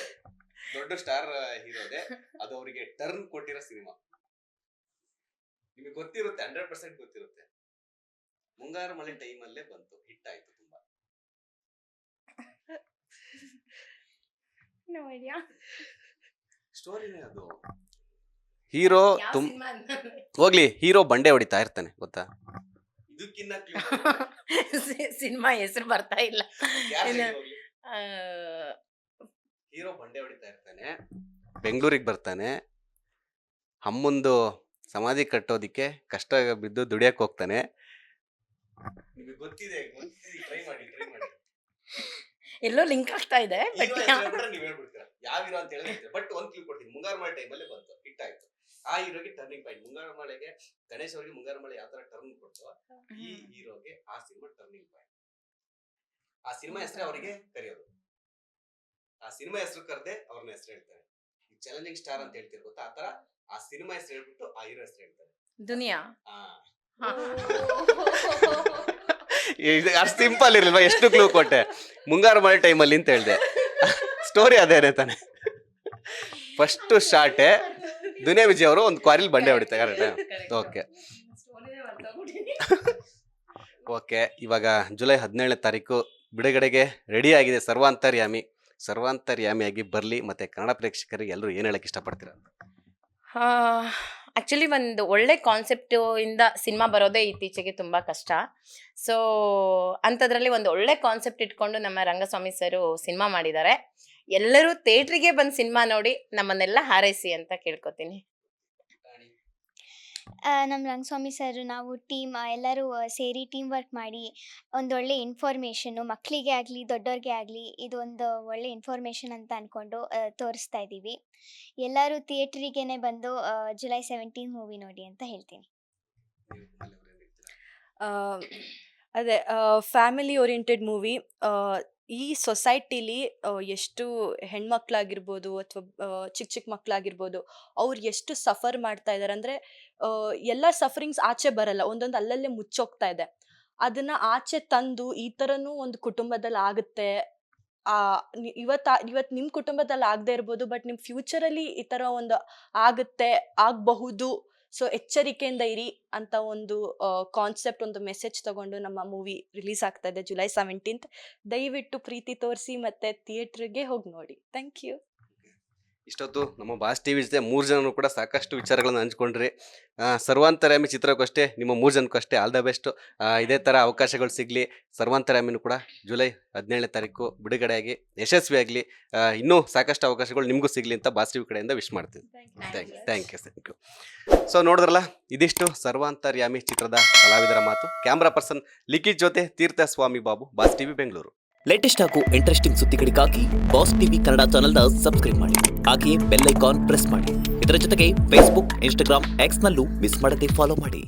ದೊಡ್ಡ ಸ್ಟಾರ್ ಹೀರೋದೆ, ಅದು ಅವರಿಗೆ ಟರ್ನ್ ಕೊಟ್ಟಿರೋ ಸಿನಿಮಾ. ನಿಮಗೆ ಗೊತ್ತಿರುತ್ತೆ, 100% ಗೊತ್ತಿರುತ್ತೆ. ಮುಂಗಾರು ಮಳೆ ಟೈಮಲ್ಲೇ ಬಂತು, ಹಿಟ್ ಆಯ್ತು ತುಂಬಾ. ಸ್ಟೋರಿನೇ ಅದು. ಹೀರೋ ಹೋಗ್ಲಿ, ಹೀರೋ ಬಂಡೆ ಹೊಡಿತಾ ಇರ್ತಾನೆ, ಗೊತ್ತಾ? ಇದಕ್ಕಿನ್ನ ಸಿನಿಮಾ ಹೆಸರು ಬರ್ತಾ ಇಲ್ಲ. ಹೀರೋ ಬಂಡೆ ಹೊಡಿತಾ ಇರ್ತಾನೆ, ಬೆಂಗಳೂರಿಗೆ ಬರ್ತಾನೆ, ಅಮ್ಮಂದು ಸಮಾಧಿ ಕಟ್ಟೋದಿಕ್ಕೆ ಕಷ್ಟ ಬಿದ್ದು ದುಡಿಯಕ್ಕೆ ಹೋಗ್ತಾನೆ. ನಿಮಗೆ ಗೊತ್ತಿದೆ, ಟ್ರೈ ಮಾಡಿ. ಎಲ್ಲೋ ಲಿಂಕ್ ಆಗ್ತಾ ಇದೆ, ನೀವು ಹೇಳ್ಬಿಡ್ತೀರಾ ಯಾವ ಹೀರೋ ಅಂತ ಹೇಳಿದ್ರೆ. ಬಟ್ ಒಂದ್ ಕ್ಲೂ ಕೊಡ್ತೀನಿ, ಮುಂಗಾರು ಮಳೆ ಟೈಮಲ್ಲೇ ಬಂತು, ಹಿಟ್ ಆಯ್ತು. ಆ ಹೀರೋಗೆ ಟರ್ನಿಂಗ್ ಪಾಯಿಂಟ್. ಮುಂಗಾರು ಮಳೆಗೆ ಗಣೇಶ್ ಅವರಿಗೆ ಮುಂಗಾರು ಮಳೆ ಯಾವ ತರ ಟರ್ನ್ ಕೊಡ್ತು, ಈ ಹೀರೋಗೆ ಆ ಸಿನಿಮಾ ಟರ್ನಿಂಗ್ ಪಾಯಿಂಟ್. ಆ ಸಿನಿಮಾ ಹೆಸರೇ ಅವರಿಗೆ ಕರೆಯೋದು. ಆ ಸಿನಿಮಾ ಹೆಸರು ಕರೆದೆ ಅವ್ರನ್ನ ಹೆಸರು ಹೇಳ್ತಾರೆ. ಈ ಚಾಲೆಂಜಿಂಗ್ ಸ್ಟಾರ್ ಅಂತ ಹೇಳ್ತೀರಿ ಗೊತ್ತಾ, ಆ ತರ ಆ ಸಿನಿಮಾ ಹೆಸರು ಹೇಳ್ಬಿಟ್ಟು ಆ ಹೀರೋ ಹೆಸರು ಹೇಳ್ತಾರೆ. ದುನಿಯಾ. ಅಷ್ಟು ಸಿಂಪಲ್ ಇರಲ್ವಾ? ಎಷ್ಟು ಕ್ಲೂ ಕೊಟ್ಟೆ. ಮುಂಗಾರು ಮಳೆ ಟೈಮಲ್ಲಿ ಅಂತ ಹೇಳ್ದೆ. ಸ್ಟೋರಿ ಅದೇನೆ ತಾನೆ. ಫಸ್ಟ್ ಶಾರ್ಟೇ ದುನಿಯಾ ವಿಜಯ್ ಅವರು ಒಂದು ಕ್ವಾರಿಲ್ ಬಂಡೆ ಹೊಡಿತಾರೆ. Okay okay. ಇವಾಗ ಜುಲೈ 17ನೇ ತಾರೀಕು ಬಿಡುಗಡೆಗೆ ರೆಡಿ ಆಗಿದೆ ಸರ್ವಾಂತರ್ಯಾಮಿ. ಸರ್ವಾಂತರ್ಯಾಮಿಯಾಗಿ ಬರಲಿ. ಮತ್ತೆ ಕನ್ನಡ ಪ್ರೇಕ್ಷಕರಿಗೆ ಎಲ್ಲರೂ ಏನು ಹೇಳಕ್ಕೆ ಇಷ್ಟಪಡ್ತೀರಾ? ಆ್ಯಕ್ಚುಲಿ ಒಂದು ಒಳ್ಳೆ ಕಾನ್ಸೆಪ್ಟು ಇಂದ ಸಿನಿಮಾ ಬರೋದೇ ಇತ್ತೀಚೆಗೆ ತುಂಬ ಕಷ್ಟ. ಸೊ ಅಂಥದ್ರಲ್ಲಿ ಒಂದು ಒಳ್ಳೆ ಕಾನ್ಸೆಪ್ಟ್ ಇಟ್ಕೊಂಡು ನಮ್ಮ ರಂಗಸ್ವಾಮಿ ಸರು ಸಿನಿಮಾ ಮಾಡಿದ್ದಾರೆ. ಎಲ್ಲರೂ ಥಿಯೇಟ್ರಿಗೆ ಬಂದು ಸಿನಿಮಾ ನೋಡಿ ನಮ್ಮನ್ನೆಲ್ಲ ಹಾರೈಸಿ ಅಂತ ಕೇಳ್ಕೊತೀನಿ. ನಮ್ಮ ರಂಗಸ್ವಾಮಿ ಸರ್, ನಾವು ಟೀಮ್ ಎಲ್ಲರೂ ಸೇರಿ ಟೀಮ್ ವರ್ಕ್ ಮಾಡಿ ಒಂದೊಳ್ಳೆ ಇನ್ಫಾರ್ಮೇಷನ್ನು ಮಕ್ಕಳಿಗೆ ಆಗಲಿ ದೊಡ್ಡವ್ರಿಗೆ ಆಗಲಿ ಇದು ಒಂದು ಒಳ್ಳೆ ಇನ್ಫಾರ್ಮೇಷನ್ ಅಂತ ಅಂದ್ಕೊಂಡು ತೋರಿಸ್ತಾ ಇದ್ದೀವಿ. ಎಲ್ಲರೂ ಥಿಯೇಟ್ರಿಗೇ ಬಂದು ಜುಲೈ 17 ಮೂವಿ ನೋಡಿ ಅಂತ ಹೇಳ್ತೀನಿ. ಅದೇ ಫ್ಯಾಮಿಲಿ ಓರಿಯೆಂಟೆಡ್ ಮೂವಿ. ಈ ಸೊಸೈಟಿಲಿ ಎಷ್ಟು ಹೆಣ್ಮಕ್ಳಾಗಿರ್ಬೋದು ಅಥವಾ ಚಿಕ್ಕ ಚಿಕ್ಕ ಮಕ್ಕಳಾಗಿರ್ಬೋದು, ಅವ್ರು ಎಷ್ಟು ಸಫರ್ ಮಾಡ್ತಾ ಇದ್ದಾರೆ ಅಂದರೆ ಎಲ್ಲ ಸಫರಿಂಗ್ಸ್ ಆಚೆ ಬರಲ್ಲ, ಒಂದೊಂದು ಅಲ್ಲಲ್ಲೇ ಮುಚ್ಚೋಗ್ತಾ ಇದೆ. ಅದನ್ನ ಆಚೆ ತಂದು ಈ ಥರನೂ ಒಂದು ಕುಟುಂಬದಲ್ಲಿ ಆಗುತ್ತೆ, ಇವತ್ತು ನಿಮ್ಮ ಕುಟುಂಬದಲ್ಲಿ ಆಗದೆ ಇರ್ಬೋದು, ಬಟ್ ನಿಮ್ಮ ಫ್ಯೂಚರಲ್ಲಿ ಈ ಥರ ಒಂದು ಆಗುತ್ತೆ, ಆಗಬಹುದು, ಸೊ ಎಚ್ಚರಿಕೆಯಿಂದ ಇರಿ ಅಂತ ಒಂದು ಕಾನ್ಸೆಪ್ಟ್, ಒಂದು ಮೆಸೇಜ್ ತಗೊಂಡು ನಮ್ಮ ಮೂವಿ ರಿಲೀಸ್ ಆಗ್ತಾ ಇದೆ ಜುಲೈ 17. ದಯವಿಟ್ಟು ಪ್ರೀತಿ ತೋರಿಸಿ ಮತ್ತೆ ಥಿಯೇಟ್ರಿಗೆ ಹೋಗಿ ನೋಡಿ. Thank you. ಇಷ್ಟೊತ್ತು ನಮ್ಮ ಬಾಸ್ ಟಿವಿ ಜೊತೆ 3 ಜನರು ಕೂಡ ಸಾಕಷ್ಟು ವಿಚಾರಗಳನ್ನು ಹಂಚ್ಕೊಂಡ್ರಿ. ಸರ್ವಾಂತರ್ಯಾಮಿ ಚಿತ್ರಕ್ಕೂ ನಿಮ್ಮ 3 ಜನಕ್ಕೂ ಅಷ್ಟೇ ಆಲ್ ದ ಬೆಸ್ಟ್. ಇದೇ ಥರ ಅವಕಾಶಗಳು ಸಿಗಲಿ. ಸರ್ವಾಂತರ್ಯಾಮಿನೂ ಕೂಡ ಜುಲೈ 17ನೇ ತಾರೀಕು ಬಿಡುಗಡೆಯಾಗಿ ಯಶಸ್ವಿಯಾಗಲಿ. ಇನ್ನೂ ಸಾಕಷ್ಟು ಅವಕಾಶಗಳು ನಿಮಗೂ ಸಿಗಲಿ ಅಂತ ಬಾಸ್ ಟಿವಿ ಕಡೆಯಿಂದ ವಿಶ್ ಮಾಡ್ತೀನಿ. Thank you. ಸೊ ನೋಡಿದ್ರಲ್ಲ, ಇದಿಷ್ಟು ಸರ್ವಾಂತರ್ಯಾಮಿ ಚಿತ್ರದ ಕಲಾವಿದರ ಮಾತು. ಕ್ಯಾಮ್ರಾ ಪರ್ಸನ್ ಲಿಖಿತ್ ಜೊತೆ Theertha Swami Babu, boss TV Bengaluru. Latest ಹಾಗೂ ಇಂಟ್ರೆಸ್ಟಿಂಗ್ ಸುದ್ದಿಗಳಿಗಾಗಿ ಬಾಸ್ ಟಿವಿ ಕನ್ನಡ ಚಾನೆಲ್ನ ಸಬ್ಸ್ಕ್ರೈಬ್ ಮಾಡಿ. ಹಾಗೆಯೇ ಬೆಲ್ ಐಕಾನ್ ಪ್ರೆಸ್ ಮಾಡಿ. ಇದರ ಜೊತೆಗೆ ಫೇಸ್ಬುಕ್, ಇನ್ಸ್ಟಾಗ್ರಾಮ್, ಎಕ್ಸ್ನಲ್ಲೂ ಮಿಸ್ ಮಾಡದೆ ಫಾಲೋ ಮಾಡಿ.